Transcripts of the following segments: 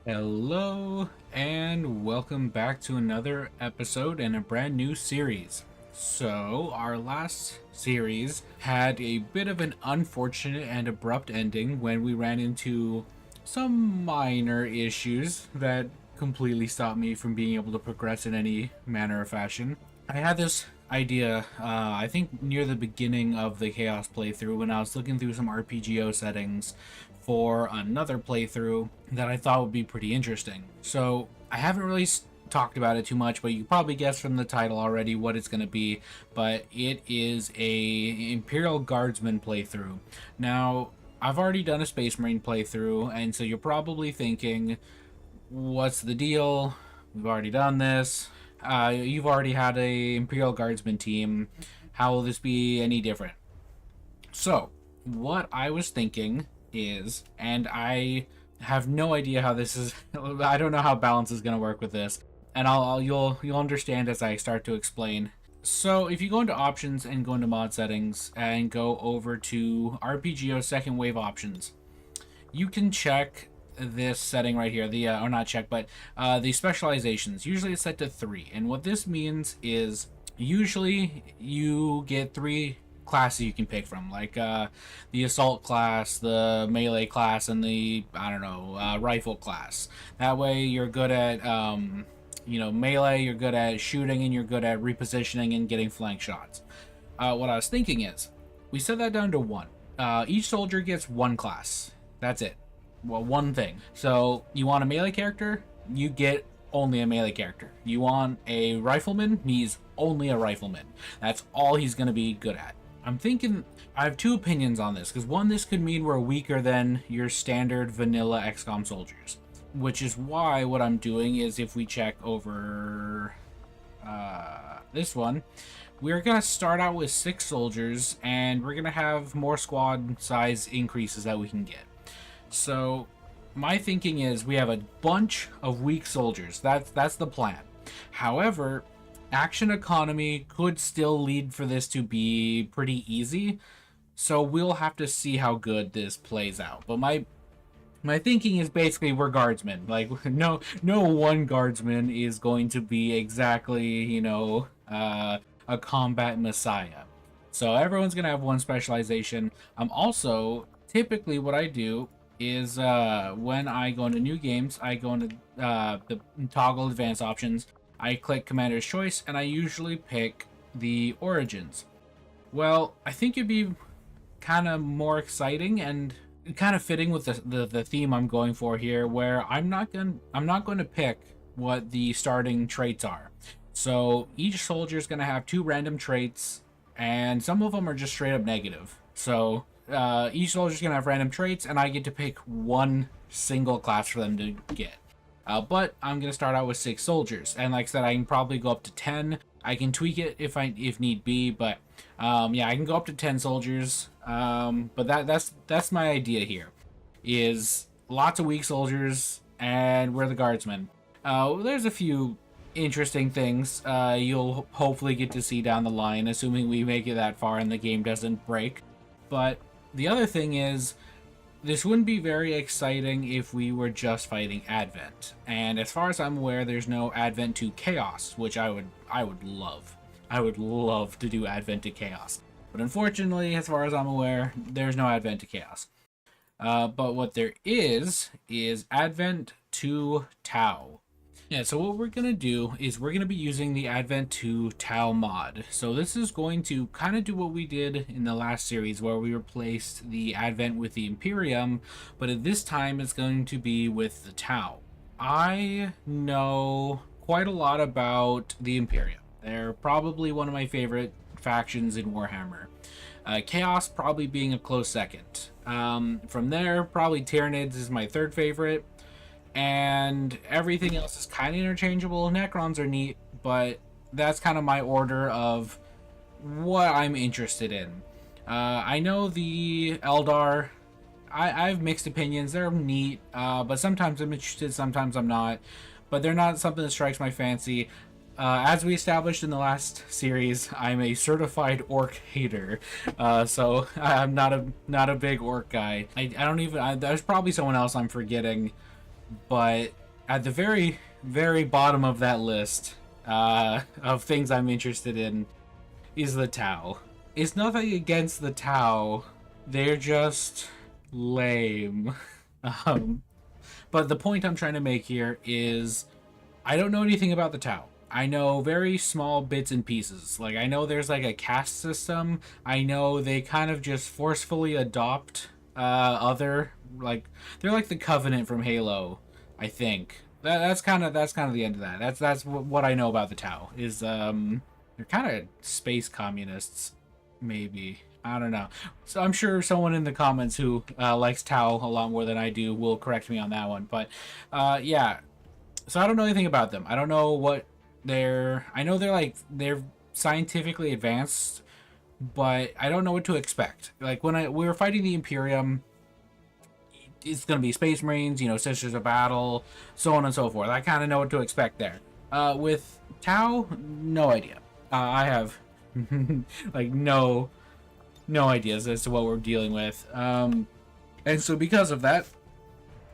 Hello and welcome back to another episode and a brand new series. So, our last series had a bit of an unfortunate and abrupt ending when we ran into some minor issues that completely stopped me from being able to progress in any manner or fashion. I had this idea, I think near the beginning of the Chaos playthrough when I was looking through some RPGO settings for another playthrough that I thought would be pretty interesting. So I haven't really talked about it too much, but you probably guessed from the title already what it's going to be. But it is a Imperial Guardsman playthrough. Now, I've already done a Space Marine playthrough, and so you're probably thinking, what's the deal? We've already done this. You've already had a Imperial Guardsman team. How will this be any different? So, what I was thinking is, and I have no idea how this is. I don't know how balance is going to work with this, and you'll understand as I start to explain. So if you go into options and go into mod settings and go over to RPGO second wave options, you can check this setting right here, the or not check, but the specializations. Usually it's set to 3, and what this means is usually you get 3 classes you can pick from, like the assault class, the melee class, and the rifle class. That way you're good at melee, you're good at shooting, and you're good at repositioning and getting flank shots. What I was thinking is we set that down to 1. Each soldier gets 1 class. That's it. Well, one thing. So you want a melee character, you get only a melee character. You want a rifleman, he's only a rifleman. That's all he's going to be good at. I'm thinking, I have 2 opinions on this, because one, this could mean we're weaker than your standard vanilla XCom soldiers, which is why what I'm doing is, if we check over this one, we're going to start out with 6 soldiers, and we're going to have more squad size increases that we can get. So my thinking is we have a bunch of weak soldiers. That's the plan. However, action economy could still lead for this to be pretty easy, so we'll have to see how good this plays out. But my thinking is basically we're guardsmen. Like no one guardsman is going to be exactly a combat messiah. So everyone's gonna have 1 specialization. Also, typically what I do is when I go into new games, I go into the toggle advanced options. I click Commander's Choice, and I usually pick the Origins. Well, I think it'd be kind of more exciting and kind of fitting with the theme I'm going for here, where I'm not going to pick what the starting traits are. So each soldier is going to have 2 random traits, and some of them are just straight up negative. So each soldier is going to have random traits, and I get to pick 1 single class for them to get. But I'm going to start out with 6 soldiers, and like I said, I can probably go up to 10. I can tweak it if need be, but yeah, I can go up to 10 soldiers. But that's my idea here, is lots of weak soldiers, and we're the guardsmen. There's a few interesting things you'll hopefully get to see down the line, assuming we make it that far and the game doesn't break. But the other thing is, this wouldn't be very exciting if we were just fighting Advent. And as far as I'm aware, there's no Advent to Chaos, which I would love. I would love to do Advent to Chaos. But unfortunately, as far as I'm aware, there's no Advent to Chaos. But what there is Advent to Tau. Yeah, so what we're going to do is we're going to be using the Advent to Tau mod. So this is going to kind of do what we did in the last series, where we replaced the Advent with the Imperium, but at this time it's going to be with the Tau. I know quite a lot about the Imperium. They're probably one of my favorite factions in Warhammer. Chaos probably being a close second. From there, probably Tyranids is my 3rd favorite. And everything else is kind of interchangeable. Necrons are neat, but that's kind of my order of what I'm interested in. I know the Eldar, I have mixed opinions. They're neat, but sometimes I'm interested, sometimes I'm not. But they're not something that strikes my fancy. As we established in the last series, I'm a certified orc hater, so I'm not a big orc guy. I don't even. There's probably someone else I'm forgetting But at the very, very bottom of that list of things I'm interested in is the Tau. It's nothing against the Tau. They're just lame. um, but the point I'm trying to make here is I don't know anything about the Tau. I know very small bits and pieces. Like, I know there's like a caste system. I know they kind of just forcefully adopt other, like, they're like the Covenant from Halo, I think. That's kind of the end of that. That's what I know about the Tau. Is they're kind of space communists, maybe. I don't know. So I'm sure someone in the comments who likes Tau a lot more than I do will correct me on that one. But yeah, so I don't know anything about them. I don't know what I know they're scientifically advanced, but I don't know what to expect. Like when we were fighting the Imperium, it's gonna be Space Marines, Sisters of Battle, so on and so forth. I kind of know what to expect there. With Tau, no idea. I have like no ideas as to what we're dealing with. And so because of that,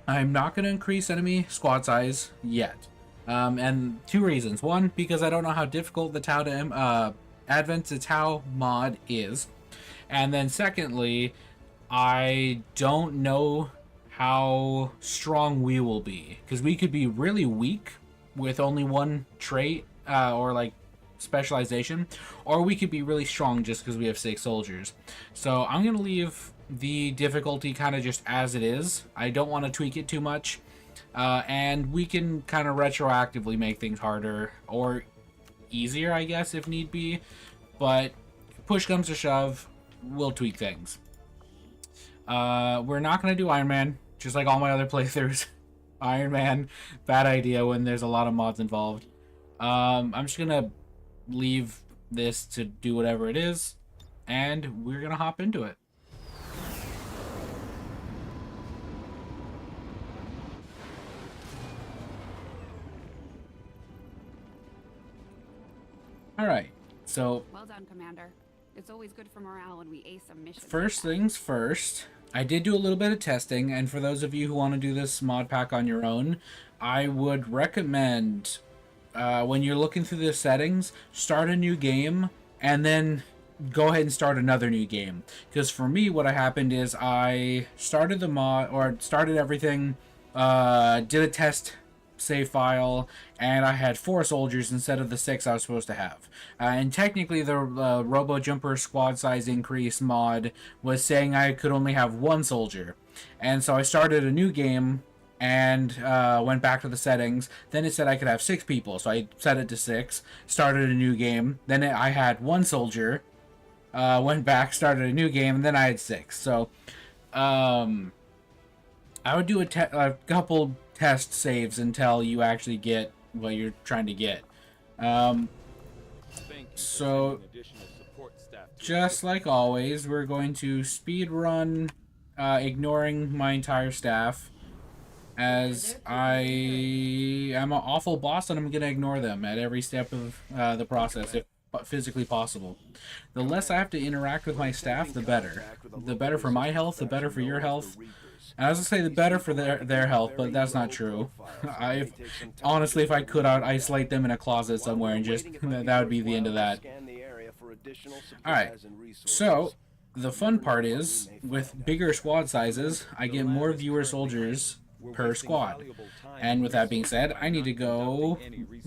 I'm not going to increase enemy squad size yet. And two reasons. One, because I don't know how difficult the Tau to Advent to Tau mod is. And then secondly, I don't know how strong we will be. Because we could be really weak with only one trait or like specialization. Or we could be really strong just because we have 6 soldiers. So I'm going to leave the difficulty kind of just as it is. I don't want to tweak it too much. And we can kind of retroactively make things harder or easier, I guess, if need be. But push comes to shove, we'll tweak things. We're not going to do Iron Man, just like all my other playthroughs. Iron Man, bad idea when there's a lot of mods involved. I'm just going to leave this to do whatever it is, and we're going to hop into it. All right, so well done, Commander. It's always good for morale when we ace a mission. First things first, I did do a little bit of testing, and for those of you who want to do this mod pack on your own, I would recommend when you're looking through the settings, start a new game, and then go ahead and start another new game. Because for me, what happened is I started the mod, or started everything, did a test save file, and I had 4 soldiers instead of the 6 I was supposed to have. And technically the Robo Jumper squad size increase mod was saying I could only have 1 soldier. And so I started a new game and went back to the settings. Then it said I could have 6 people, so I set it to 6, started a new game. Then I had 1 soldier, went back, started a new game, and then I had 6. So I would do a couple test saves until you actually get what you're trying to get. So just like always, we're going to speed run, ignoring my entire staff, as I am an awful boss and I'm gonna ignore them at every step of the process if physically possible. The less I have to interact with my staff, the better. The better for my health, the better for your health. And I was gonna say the better for their health, but that's not true. Honestly, if I could, I'd isolate them in a closet somewhere and just that would be the end of that. Alright, so the fun part is, with bigger squad sizes, I get more viewer soldiers per squad. And with that being said, I need to go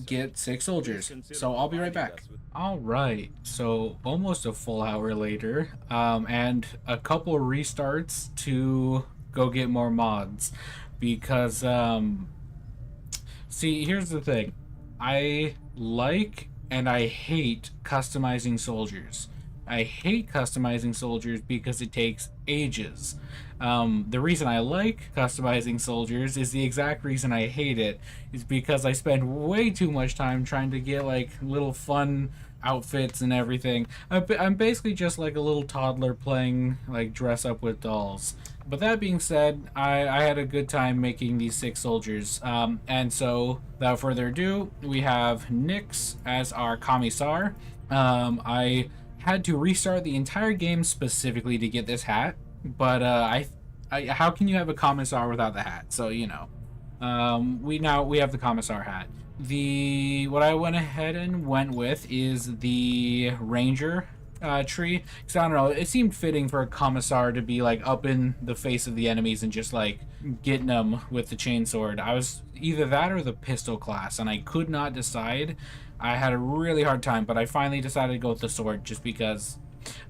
get 6 soldiers. So I'll be right back. Alright, so almost a full hour later, and a couple restarts to go get more mods, because see, here's the thing. I like and I hate customizing soldiers. I hate customizing soldiers because it takes ages. The reason I like customizing soldiers is the exact reason I hate it, is because I spend way too much time trying to get like little fun outfits and everything. I'm basically just like a little toddler playing like dress up with dolls. But that being said, I had a good time making these 6 soldiers. And so, without further ado, we have Nyx as our Commissar. I had to restart the entire game specifically to get this hat. But how can you have a Commissar without the hat? So, you know. We have the commissar hat. What I went ahead and went with is the ranger tree, because I don't know, it seemed fitting for a commissar to be like up in the face of the enemies and just like getting them with the chainsword. I was either that or the pistol class, and I could not decide. I had a really hard time, but I finally decided to go with the sword just because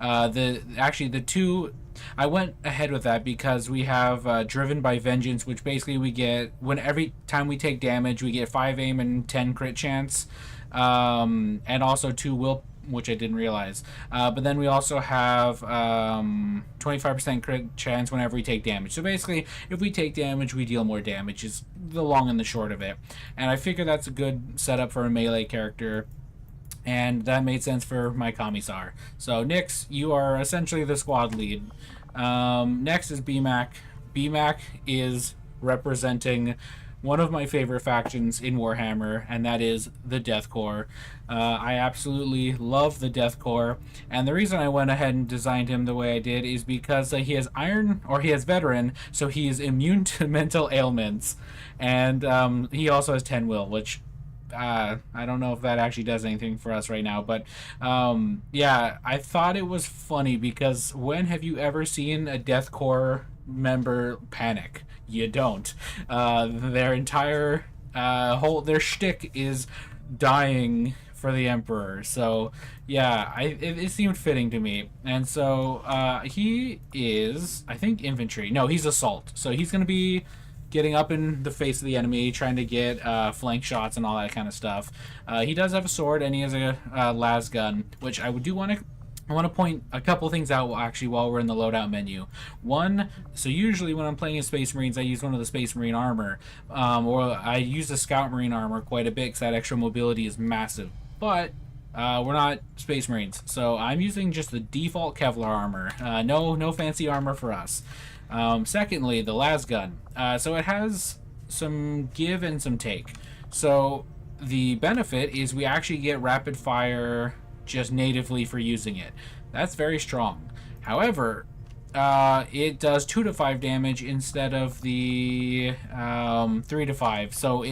the two I went ahead with that because we have driven by vengeance, which basically we get when every time we take damage we get 5 aim and 10 crit chance, and also 2 will, which I didn't realize, but then we also have 25% crit chance whenever we take damage. So basically if we take damage we deal more damage is the long and the short of it, and I figure that's a good setup for a melee character, and that made sense for my commissar. So Nyx, you are essentially the squad lead. Next is BMAC. BMAC is representing one of my favorite factions in Warhammer, and that is the Death Corps. I absolutely love the Death Corps, and the reason I went ahead and designed him the way I did is because he has iron, or he has veteran, so he is immune to mental ailments, and he also has 10 will, which I don't know if that actually does anything for us right now, but yeah, I thought it was funny because when have you ever seen a Death Corps member panic? You don't. Their entire their shtick is dying for the Emperor. So yeah, it seemed fitting to me, and so he is, I think, infantry. No, he's assault. So he's gonna be getting up in the face of the enemy, trying to get flank shots and all that kind of stuff. He does have a sword, and he has a las gun, which I do want to point a couple things out actually while we're in the loadout menu. One, so usually when I'm playing as Space Marines, I use one of the Space Marine armor, or I use the Scout Marine armor quite a bit because that extra mobility is massive. But we're not Space Marines, so I'm using just the default Kevlar armor. No fancy armor for us. Secondly, the las gun. So it has some give and some take. So the benefit is we actually get rapid fire just natively for using it. That's very strong. However, it does 2 to 5 damage instead of the 3 to 5. So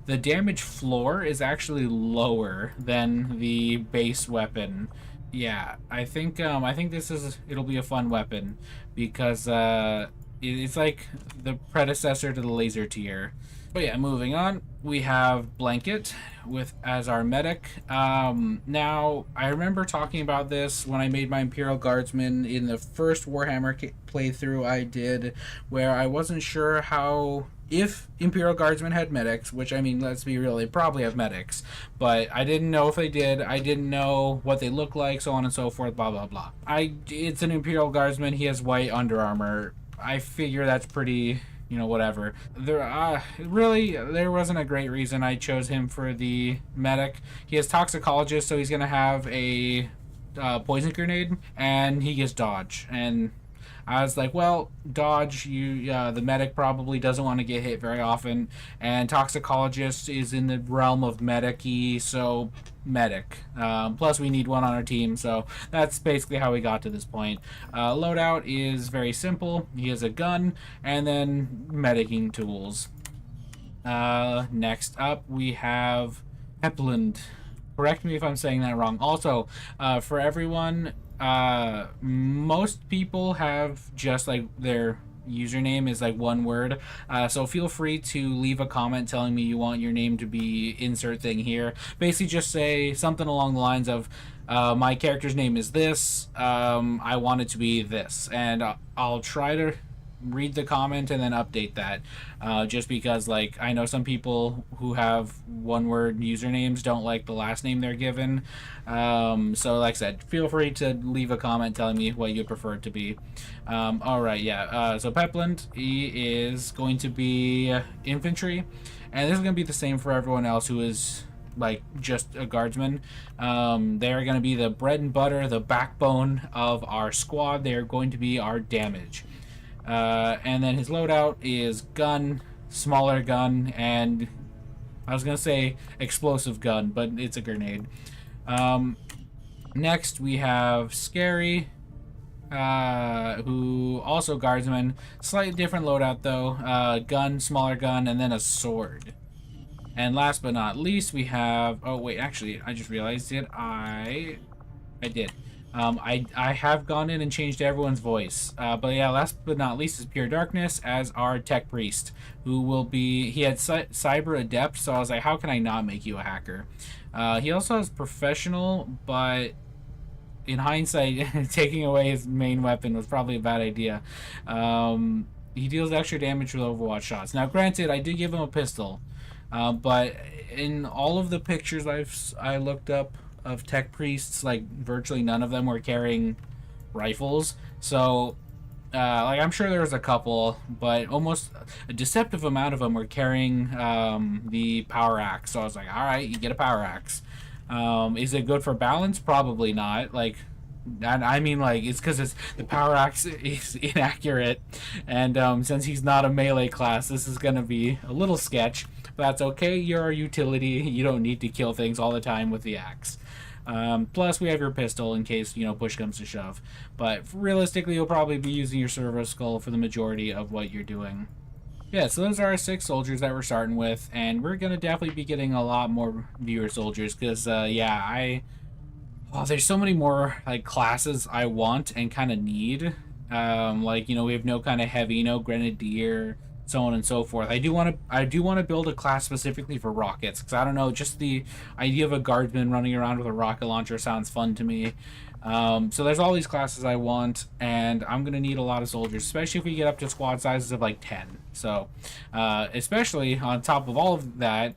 the damage floor is actually lower than the base weapon. Yeah, I think it'll be a fun weapon because it's like the predecessor to the laser tier. But yeah, moving on, we have Blanket as our medic. Now, I remember talking about this when I made my Imperial Guardsman in the first Warhammer playthrough I did, where I wasn't sure if Imperial Guardsmen had medics, which, I mean, let's be real, they probably have medics, but I didn't know if they did. I didn't know what they look like, so on and so forth, blah, blah, blah. It's an Imperial Guardsman. He has white under armor. I figure that's pretty, whatever. There wasn't a great reason I chose him for the medic. He has Toxicologist, so he's going to have a poison grenade, and he gets dodge, and I was like, well, dodge, the medic probably doesn't want to get hit very often, and Toxicologist is in the realm of medic-y, so medic. Plus, we need one on our team, so that's basically how we got to this point. Loadout is very simple. He has a gun, and then medicing tools. Next up, we have Hepland. Correct me if I'm saying that wrong. Also, for everyone, most people have just like their username is like one word, so feel free to leave a comment telling me you want your name to be insert thing here. Basically just say something along the lines of my character's name is this, I want it to be this, and I'll try to read the comment and then update that, just because like I know some people who have one word usernames don't like the last name they're given, so like I said, feel free to leave a comment telling me what you prefer it to be. Alright, yeah, so Pepland, he is going to be infantry, and this is going to be the same for everyone else who is like just a guardsman. They're going to be the bread and butter, the backbone of our squad. They're going to be our damage. And then his loadout is gun, smaller gun, and I was gonna say explosive gun, but it's a grenade. Next we have Scary. who also guardsman. Slightly different loadout though. Gun, smaller gun, and then a sword. And last but not least, we have. Oh wait, actually, I just realized it. I did. I have gone in and changed everyone's voice. But yeah, last but not least is Pure Darkness as our tech priest, who will be. He had cyber adept, so I was like, how can I not make you a hacker? He also has professional, but in hindsight, taking away his main weapon was probably a bad idea. He deals extra damage with Overwatch shots. Now, granted, I did give him a pistol, but in all of the pictures I looked up of tech priests, like virtually none of them were carrying rifles. So, like I'm sure there was a couple, but almost a deceptive amount of them were carrying the power axe. So I was like, all right, you get a power axe. Is it good for balance? Probably not. Like, I mean, like, it's because the power axe is inaccurate, and since he's not a melee class, this is gonna be a little sketch. But that's okay. You're a utility. You don't need to kill things all the time with the axe. Plus, we have your pistol in case, you know, push comes to shove. But realistically, you'll probably be using your servo skull for the majority of what you're doing. Yeah, so those are our 6 soldiers that we're starting with, and we're gonna definitely be getting a lot more viewer soldiers, because, yeah, there's so many more, like, classes I want and kind of need. Like, you know, we have no kind of heavy, no grenadier, so on and so forth. I do want to build a class specifically for rockets, because I don't know, just the idea of a guardsman running around with a rocket launcher sounds fun to me. So there's all these classes I want, and I'm gonna need a lot of soldiers, especially if we get up to squad sizes of like 10. So especially on top of all of that,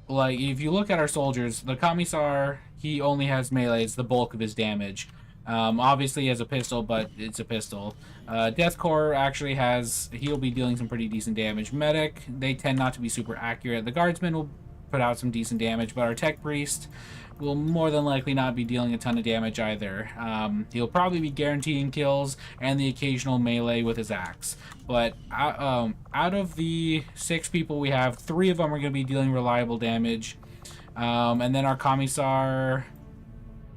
like if you look at our soldiers, the commissar, he only has melee. It's the bulk of his damage. Obviously he has a pistol, but it's a pistol. Death Corps actually he'll be dealing some pretty decent damage. Medic, they tend not to be super accurate. The guardsman will put out some decent damage, but our tech priest will more than likely not be dealing a ton of damage either. He'll probably be guaranteeing kills and the occasional melee with his axe. But out of the 6 people we have, 3 of them are going to be dealing reliable damage. And then our commissar,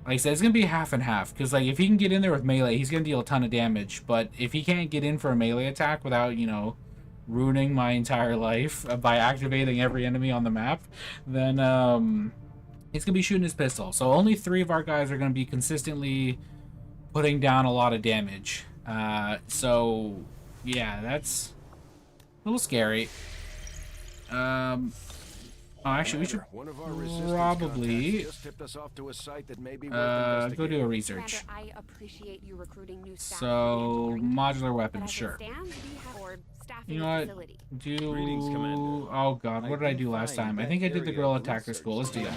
like I said, it's going to be half and half. Because like, if he can get in there with melee, he's going to deal a ton of damage. But if he can't get in for a melee attack without, you know, ruining my entire life by activating every enemy on the map, then he's going to be shooting his pistol. So only 3 of our guys are going to be consistently putting down a lot of damage. So, yeah, that's a little scary. Actually, we should probably go do a research. So, modular weapons, sure. You know what? Oh god, what did I do last time? I think I did the guerrilla tactical school. Let's do that.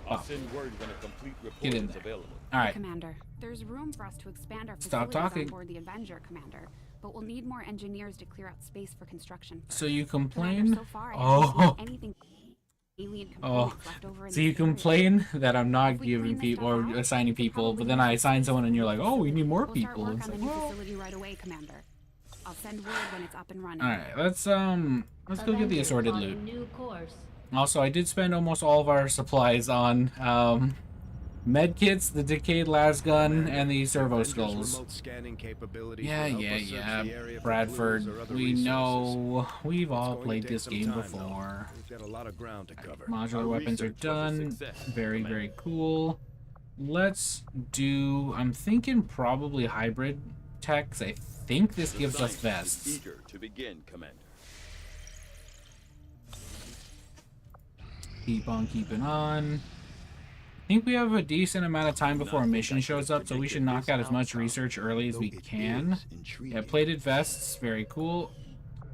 I'll send word when a complete report Get in is there. available. All right. Commander, there's room for us to expand our Stop facilities talking. on board the Avenger, Commander, but we'll need more engineers to clear out space for construction. So you complain? Commander, so far, I haven't seen anything alien components left over in So you this area. complain that I'm not If we giving clean this people or stuff out, assigning we could people, but probably then I assign someone and you're like, oh, we need more We'll start people. work It's on the like, new well, facility right away, Commander. I'll send word when it's up and running. all right, let's go get the assorted loot. New course. Also, I did spend almost all of our supplies on med kits, the decayed lasgun, and the servo skulls. Yeah. Bradford, we know. We've all played this game before. Modular weapons are done. Very, very cool. Let's do... I'm thinking probably hybrid tech, 'cause I think this gives us vests. Eager to begin, Commander. Keep on keeping on. I think we have a decent amount of time before a mission shows up, so we should knock out as much research early as we can. Yeah, plated vests, very cool.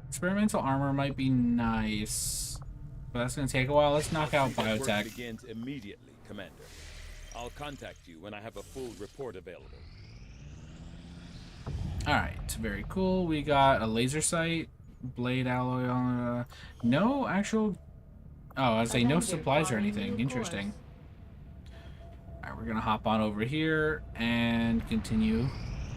Experimental armor might be nice, but that's going to take a while. Let's knock out Work biotech. begins immediately, Commander. I'll contact you when I have a full report available. Alright, very cool. We got a laser sight, blade alloy on... no actual... Oh, I was saying no supplies or anything. Interesting. Alright, we're gonna hop on over here and continue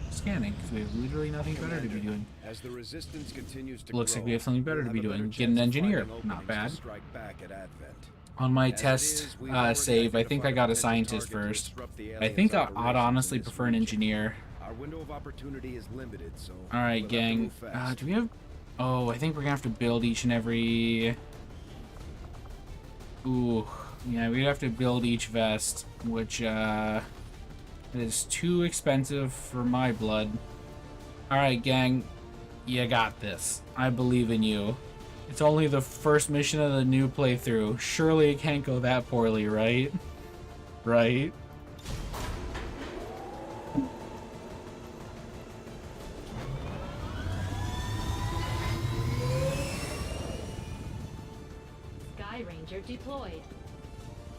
scanning, because we have literally nothing better to be doing. As the resistance continues to Looks grow, like we have something better to be we'll have a doing. better Get an chance to find engineer. an opening Not to bad. strike back at Advent. On my test save, I think I got a scientist first. I think I'd honestly prefer an engineer. Our window of opportunity is limited, so Alright, gang. Do we have... Oh, I think we're gonna have to build each and every... Ooh. Yeah, we'd have to build each vest, which, is too expensive for my blood. Alright, gang. You got this. I believe in you. It's only the first mission of the new playthrough. Surely it can't go that poorly, right? Right? Sky Ranger deployed.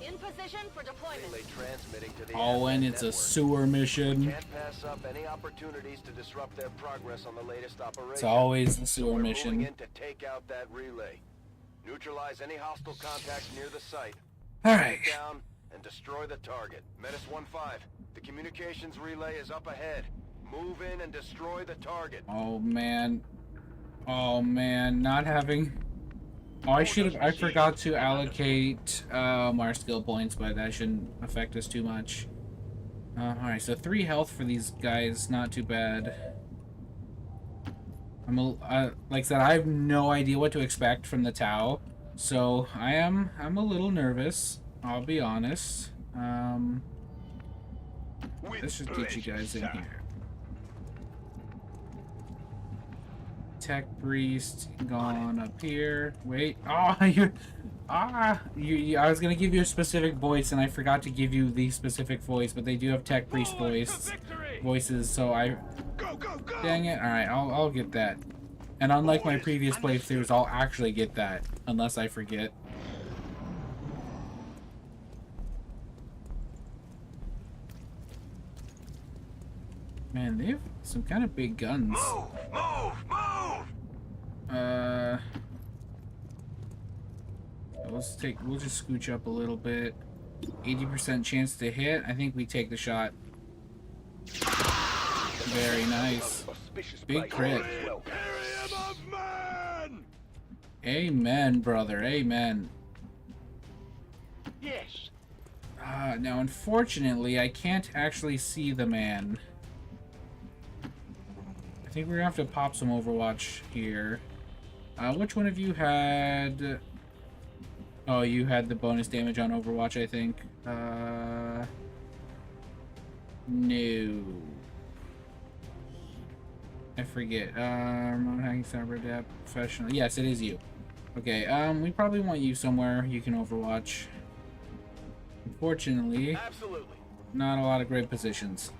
In position for deployment. Transmitting to the Oh, and it's a sewer mission. Can't pass up any opportunities to disrupt their progress on the latest operation. It's always the sewer We're mission. moving in to take out that relay. Neutralize any hostile contacts near the site. Alright. Take down and destroy the target. Menace 1-5. The communications relay is up ahead. Move in and destroy the target. Oh man. Oh man, not having... Oh, I forgot to allocate our skill points, but that shouldn't affect us too much. Alright, so 3 health for these guys, not too bad. Like I said, I have no idea what to expect from the Tau, so I'm a little nervous, I'll be honest. Let's just get you guys in here. Tech priest gone up here. Wait. Oh, I was gonna give you a specific voice, and I forgot to give you the specific voice. But they do have tech priest voices, so I. Dang it! All right, I'll get that. And unlike my previous playthroughs, I'll actually get that unless I forget. Man, they have some kind of big guns. Move! We'll just scooch up a little bit. 80% chance to hit. I think we take the shot. Very nice. Big crit. Imperium of Man! Amen, brother. Amen. Yes. Now, unfortunately, I can't actually see the man. I think we're gonna have to pop some Overwatch here. Which one of you had... Oh, you had the bonus damage on Overwatch, I think. No. I forget. Remote hacking, cyber adapt, professional. Yes, it is you. Okay, we probably want you somewhere you can Overwatch. Unfortunately, Absolutely. not a lot of great positions.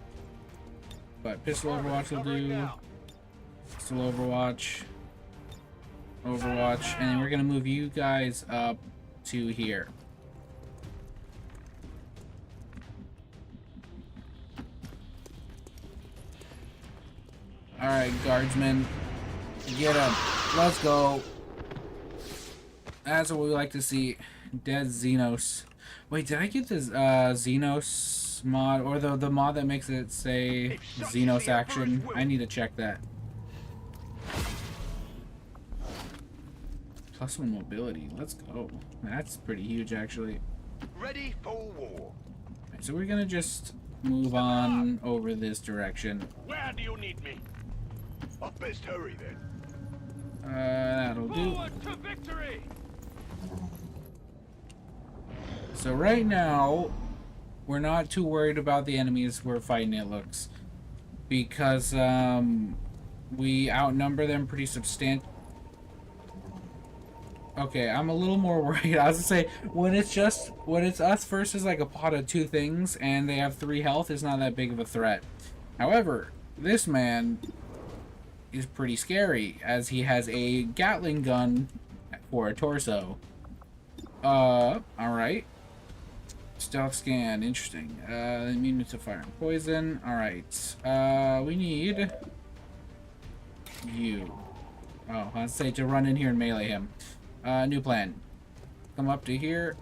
But pistol Overwatch will do. Pistol Overwatch. Overwatch. And then we're gonna move you guys up to here. Alright, guardsmen. Get him. Let's go. That's what we like to see. Dead Xenos. Wait, did I get this Xenos mod? Or the mod that makes it say Xenos action? I need to check that. +1 mobility. Let's go. That's pretty huge, actually. Ready for war. Right, so we're gonna just move on over this direction. Where do you need me? I best hurry then. That'll do. Forward to victory! So right now, we're not too worried about the enemies we're fighting, it looks. Because, we outnumber them pretty substantially. Okay, I'm a little more worried. I was gonna say, when it's us versus like a pot of 2 things and they have 3 health, it's not that big of a threat. However, this man is pretty scary as he has a Gatling gun for a torso. Alright. Stealth scan, interesting. Immune to fire and poison. Alright. We need you. Oh, I'd say to run in here and melee him. New plan. Come up to here.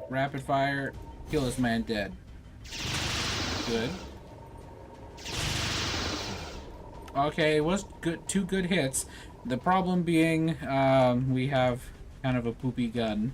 Rapid fire. Kill this man dead. Good. Okay, it was good. 2 good hits. The problem being, we have kind of a poopy gun.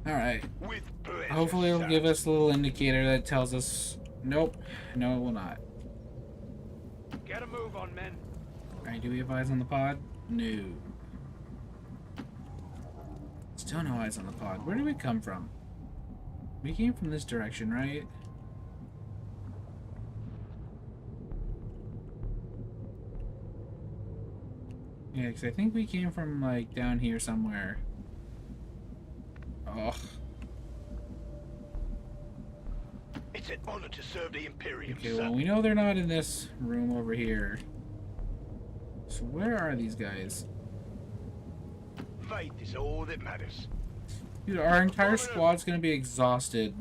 Alright. With pleasure, Hopefully it'll sir. give us a little indicator that tells us... Nope. No, it will not. Get a move on, men. Alright, do we have eyes on the pod? No. Still no eyes on the pod. Where did we come from? We came from this direction, right? Yeah, because I think we came from, like, down here somewhere. Oh. It's an honor to serve the Imperium, Okay, sir. well, we know they're not in this room over here. So where are these guys? Faith is all that matters. Dude, our entire squad's gonna be exhausted.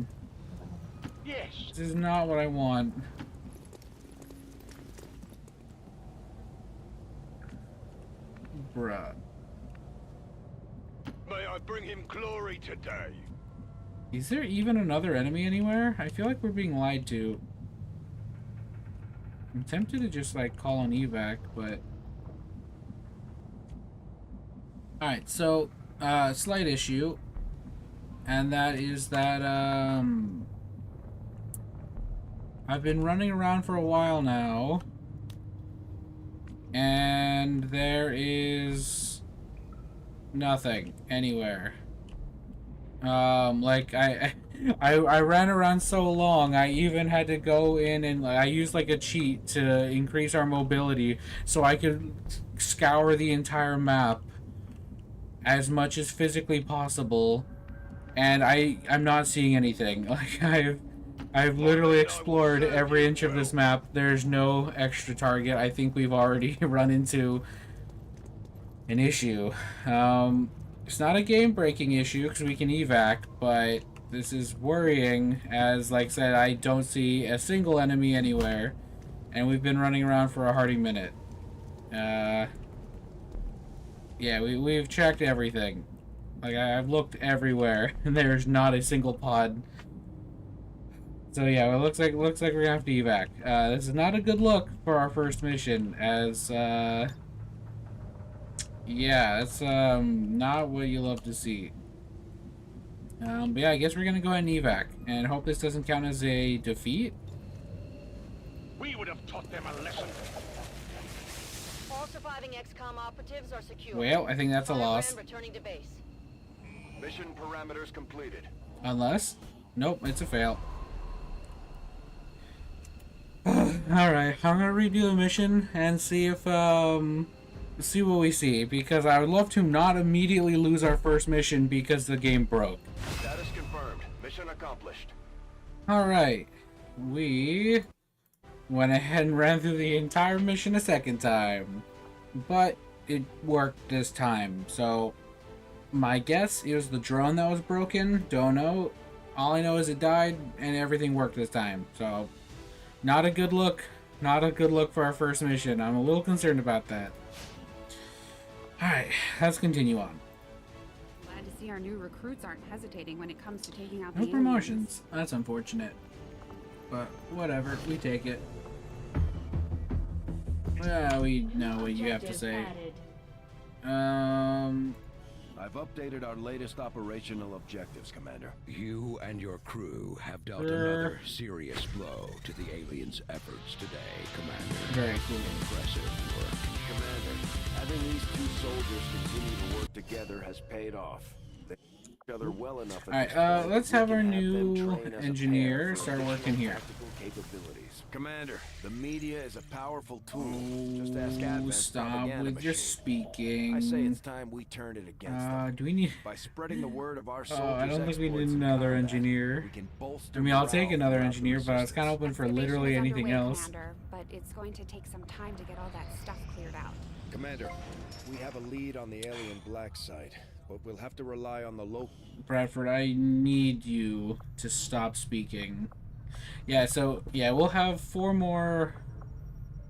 Yes. This is not what I want. Bruh. May I bring him glory today. Is there even another enemy anywhere? I feel like we're being lied to. I'm tempted to just, like, call an evac, but... Alright, so, slight issue. And that is that, I've been running around for a while now. And there is... nothing anywhere. Like, I ran around so long, I even had to go in and I used like a cheat to increase our mobility so I could scour the entire map as much as physically possible, and I'm not seeing anything. Like, I've literally explored every inch of this map. There's no extra target. I think we've already run into an issue. It's not a game-breaking issue because we can evac, but this is worrying as, like I said, I don't see a single enemy anywhere, and we've been running around for a hearty minute. Yeah, we've checked everything. Like, I've looked everywhere, and there's not a single pod. So yeah, it looks like we're gonna have to evac. This is not a good look for our first mission, as yeah, that's not what you love to see. But yeah, I guess we're gonna go ahead and evac, and hope this doesn't count as a defeat. We would have taught them a lesson. All surviving XCom operatives are secure. Well, I think that's a loss. Firebrand returning to base. Mission parameters completed. Unless, nope, it's a fail. Alright, I'm gonna redo the mission and see if, see what we see, because I would love to not immediately lose our first mission because the game broke. Status confirmed. Mission accomplished. Alright, we went ahead and ran through the entire mission a second time, but it worked this time. So my guess is the drone that was broken. Don't know. All I know is it died and everything worked this time. So not a good look. Not a good look for our first mission. I'm a little concerned about that. Alright, let's continue on. Glad to see our new recruits aren't hesitating when it comes to taking out No the promotions. That's unfortunate. But whatever, we take it. Well, we know what you have to say. I've updated our latest operational objectives, Commander. You and your crew have dealt another serious blow to the aliens' efforts today, Commander. Very cool. Impressive work. Commander, having these two soldiers continue to work together has paid off. They know each other well enough. Alright, let's have our new engineer start working here. Capabilities. Commander, the media is a powerful tool. Just ask Advent's Stop propaganda with your machine. speaking. I say it's time we turned it against them. Do we need... By spreading the word of our I soldiers' don't think we need exploits in another combat, engineer. we can bolster I mean, I'll take morale another throughout the engineer, but I was kind of open for Excavation literally is anything underway, else. Commander, but it's going to take some time to get all that stuff cleared out. Commander, we have a lead on the alien black site, but we'll have to rely on the local. Bradford, I need you to stop speaking. Yeah, so, yeah, we'll have 4 more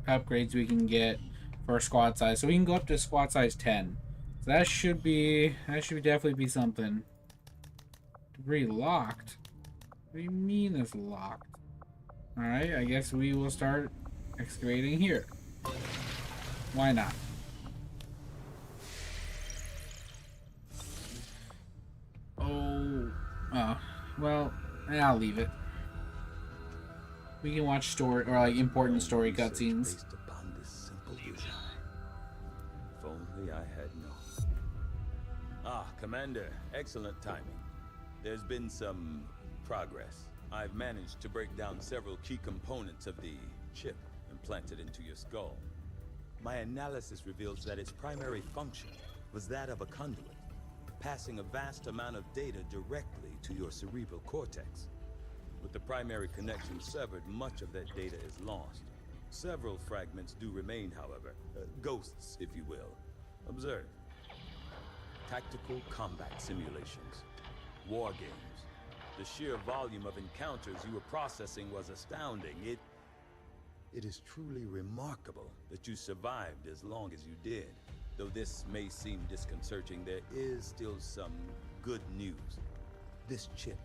upgrades we can get for our squad size. So we can go up to squad size 10. So that should definitely be something. Debris locked? What do you mean it's locked? Alright, I guess we will start excavating here. Why not? Oh, Oh, well, I'll leave it. We can watch story or like important story cutscenes. Based upon this simple design. If only I had known. Ah, Commander, excellent timing. There's been some progress. I've managed to break down several key components of the chip implanted into your skull. My analysis reveals that its primary function was that of a conduit, passing a vast amount of data directly to your cerebral cortex. With the primary connection severed, much of that data is lost. Several fragments do remain, however. Ghosts, if you will. Observe. Tactical combat simulations. War games. The sheer volume of encounters you were processing was astounding. It is truly remarkable that you survived as long as you did. Though this may seem disconcerting, there is still some good news. This chip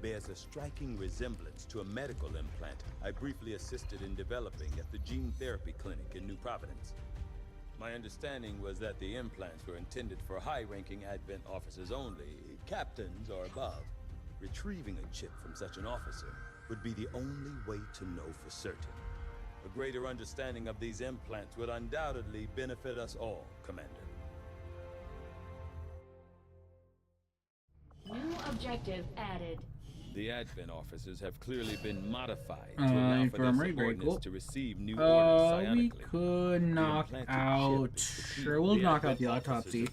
bears a striking resemblance to a medical implant I briefly assisted in developing at the gene therapy clinic in New Providence. My understanding was that the implants were intended for high-ranking Advent officers only, captains or above. Retrieving a chip from such an officer would be the only way to know for certain. A greater understanding of these implants would undoubtedly benefit us all, Commander. New objective added. The Advent officers have clearly been modified to allow for their infirmary, very subordinates cool. to receive new orders We psionically. could knock implanted out. chip is the key. Sure, we'll The knock out Advent the officers autopsy.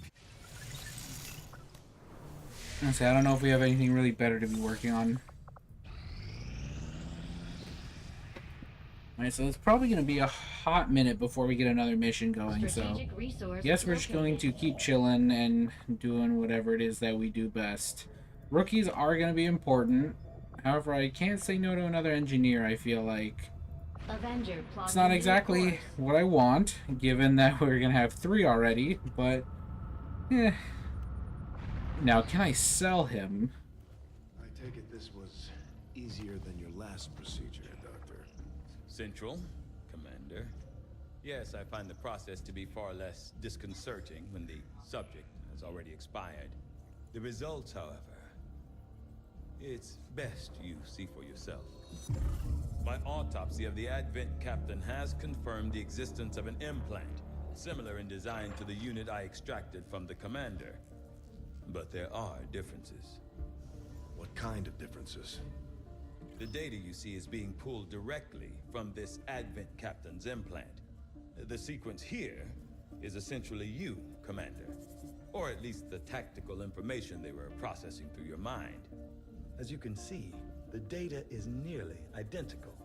are- I don't know if we have anything really better to be working on. Alright, so it's probably going to be a hot minute before we get another mission going, so Strategic resource guess we're just going to located. keep chilling and doing whatever it is that we do best. Rookies are going to be important. However, I can't say no to another engineer, I feel like. Avenger It's not exactly what I want, given that we're going to have 3 already, but Now, can I sell him? I take it this was easier than your last procedure, Doctor. Central, Commander. Yes, I find the process to be far less disconcerting when the subject has already expired. The results, however, it's best you see for yourself. My autopsy of the Advent captain has confirmed the existence of an implant, similar in design to the unit I extracted from the commander. But there are differences. What kind of differences? The data you see is being pulled directly from this Advent captain's implant. The sequence here is essentially you, Commander. Or at least the tactical information they were processing through your mind. As you can see, the data is nearly identical.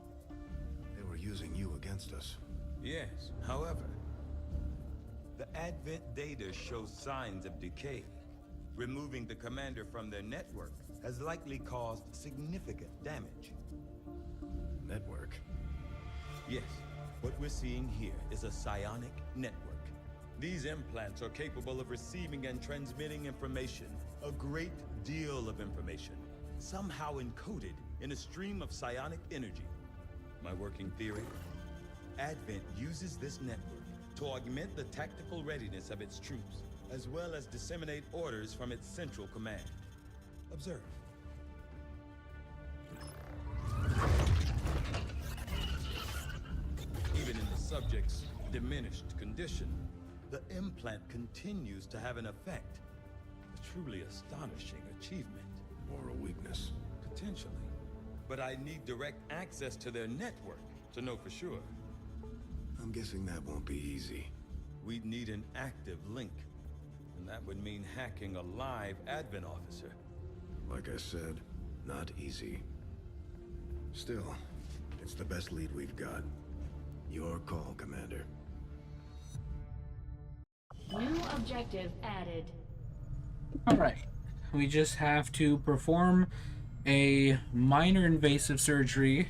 They were using you against us. Yes, however, the Advent data shows signs of decay. Removing the commander from their network has likely caused significant damage. Network? Yes, what we're seeing here is a psionic network. These implants are capable of receiving and transmitting information, a great deal of information, somehow encoded in a stream of psionic energy. My working theory? Advent uses this network to augment the tactical readiness of its troops, as well as disseminate orders from its central command. Observe. Even in the subject's diminished condition, the implant continues to have an effect. A truly astonishing achievement. Or a weakness? Potentially. But I need direct access to their network to know for sure. I'm guessing that won't be easy. We'd need an active link. And that would mean hacking a live Advent officer. Like I said, not easy. Still, it's the best lead we've got. Your call, Commander. New objective added. Alright. We just have to perform a minor invasive surgery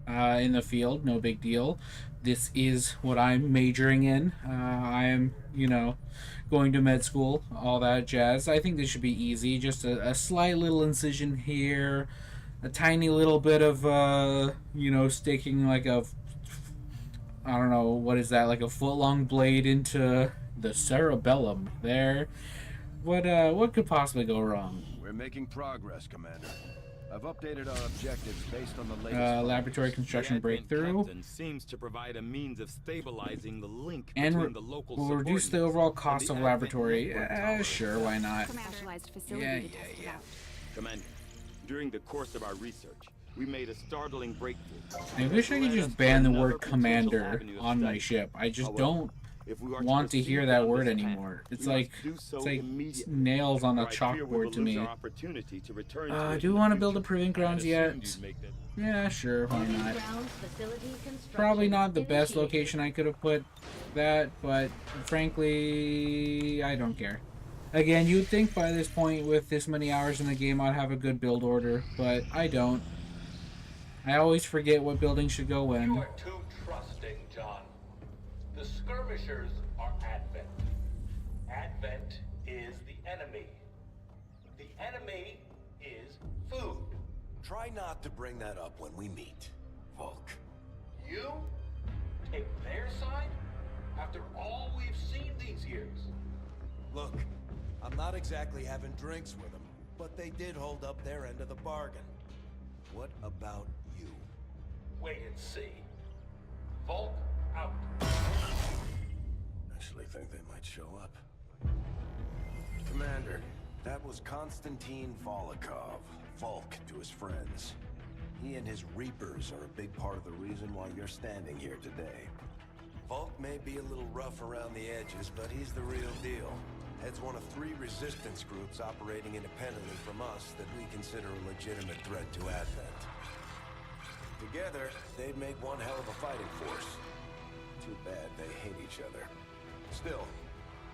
in the field. No big deal. This is what I'm majoring in. I am, going to med school, all that jazz. I think this should be easy. Just a slight little incision here. A tiny little bit of, sticking like a, I don't know, what is that, like a foot-long blade into the cerebellum there. What could possibly go wrong? We're making progress, Commander. I've updated our objectives based on the latest laboratory construction breakthrough. Seems to provide a means of stabilizing the link And between the local will reduce the overall cost of laboratory. Sure, why not? Specialized facility Yeah, to test it out. Commander, during the course of our research, we made a startling breakthrough. I wish I could just ban the word commander on my ship. I just don't want to hear that word anymore. It's like nails on a chalkboard to me. Do we want to build a proving grounds yet? Yeah, sure, why not? Probably not the best location I could have put that, but frankly, I don't care. Again, you'd think by this point, with this many hours in the game, I'd have a good build order, but I don't. I always forget what building should go when. You are too trusting, John. The skirmishers are Advent. Advent is the enemy. The enemy is food. Try not to bring that up when we meet, Volk. You take their side after all we've seen these years. Look, I'm not exactly having drinks with them, but they did hold up their end of the bargain. What about you? Wait and see. Volk out. Actually think they might show up. Commander, that was Konstantin Volokov, Volk to his friends. He and his Reapers are a big part of the reason why you're standing here today. Volk may be a little rough around the edges, but he's the real deal. Heads one of 3 resistance groups operating independently from us that we consider a legitimate threat to Advent. Together, they'd make one hell of a fighting force. Too bad they hate each other. Still,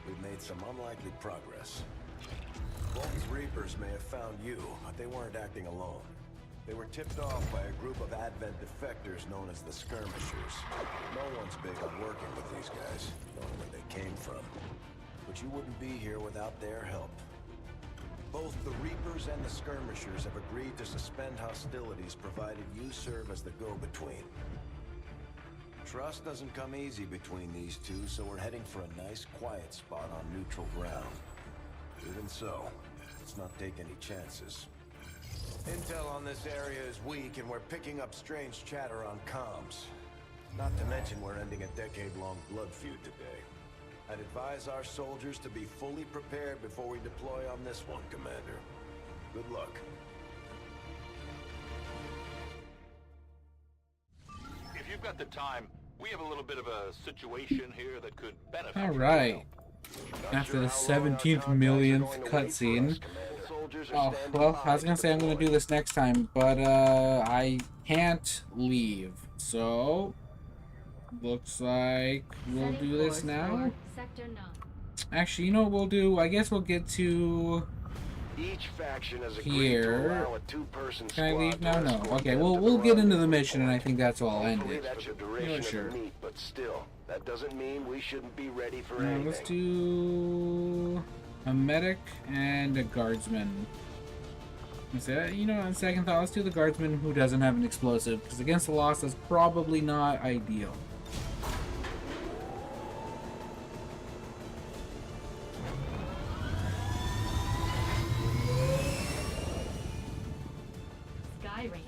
we've made some unlikely progress. Volk's Reapers may have found you, but they weren't acting alone. They were tipped off by a group of Advent defectors known as the Skirmishers. No one's big on working with these guys, knowing where they came from. But you wouldn't be here without their help. Both the Reapers and the Skirmishers have agreed to suspend hostilities provided you serve as the go-between. Trust doesn't come easy between these two, so we're heading for a nice, quiet spot on neutral ground. Even so, let's not take any chances. Intel on this area is weak, and we're picking up strange chatter on comms. Not to mention we're ending a decade-long blood feud today. I'd advise our soldiers to be fully prepared before we deploy on this one, Commander. Good luck. If you've got the time, we have a little bit of a situation here that could benefit. All right. After the 17th millionth cutscene. Oh, well, I was gonna say I'm gonna do this next time, but I can't leave. So, looks like we'll do this now. Actually, you know what we'll do? I guess we'll get to Each faction has agreed here. to allow a 2-person Can I leave? squad No, to no. escort Okay, them well, to we'll the get into the rendezvous mission, and I point. think that's where I'll end Hopefully it. that's the duration Yeah, of sure. the meet, but still, that doesn't mean we shouldn't be ready for Let's anything. do a medic and a guardsman. You know, on second thought, let's do the guardsman who doesn't have an explosive, because against the loss, that's probably not ideal.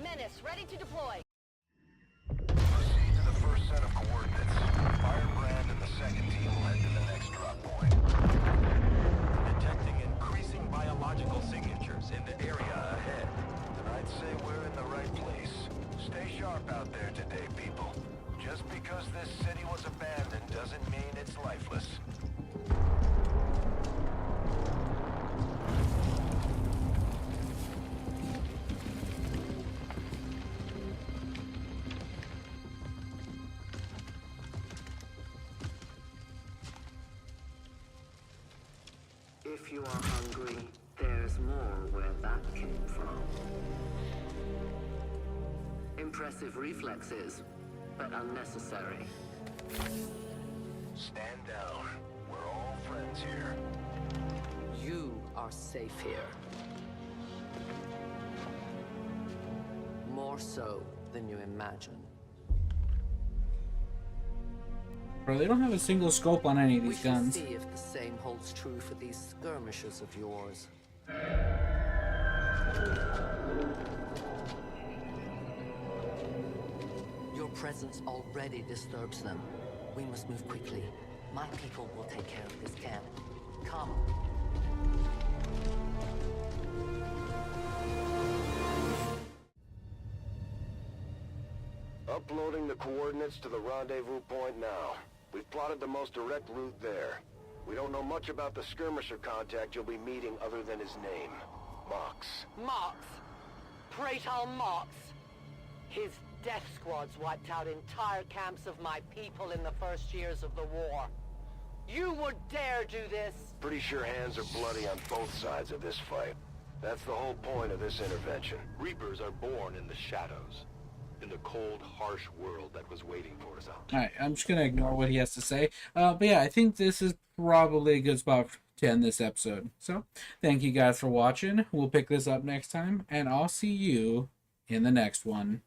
Menace, ready to deploy. Proceed to the first set of coordinates. Firebrand and the second team will head to the next drop point. Detecting increasing biological signatures in the area ahead. Then I'd say we're in the right place. Stay sharp out there today, people. Just because this city was abandoned doesn't mean it's lifeless. If you are hungry, there's more where that came from. Impressive reflexes, but unnecessary. Stand down. We're all friends here. You are safe here. More so than you imagine. Bro, they don't have a single scope on any of We these shall guns. see if the same holds true for these skirmishers of yours. Your presence already disturbs them. We must move quickly. My people will take care of this camp. Come. Uploading the coordinates to the rendezvous point now. We've plotted the most direct route there. We don't know much about the skirmisher contact you'll be meeting other than his name. Mox. Mox? Praetor Mox? His death squads wiped out entire camps of my people in the first years of the war. You would dare do this? Pretty sure hands are bloody on both sides of this fight. That's the whole point of this intervention. Reapers are born in the shadows. In the cold, harsh world that was waiting for us out. Alright, I'm just going to ignore what he has to say. But yeah, I think this is probably a good spot to end this episode. So, thank you guys for watching. We'll pick this up next time, and I'll see you in the next one.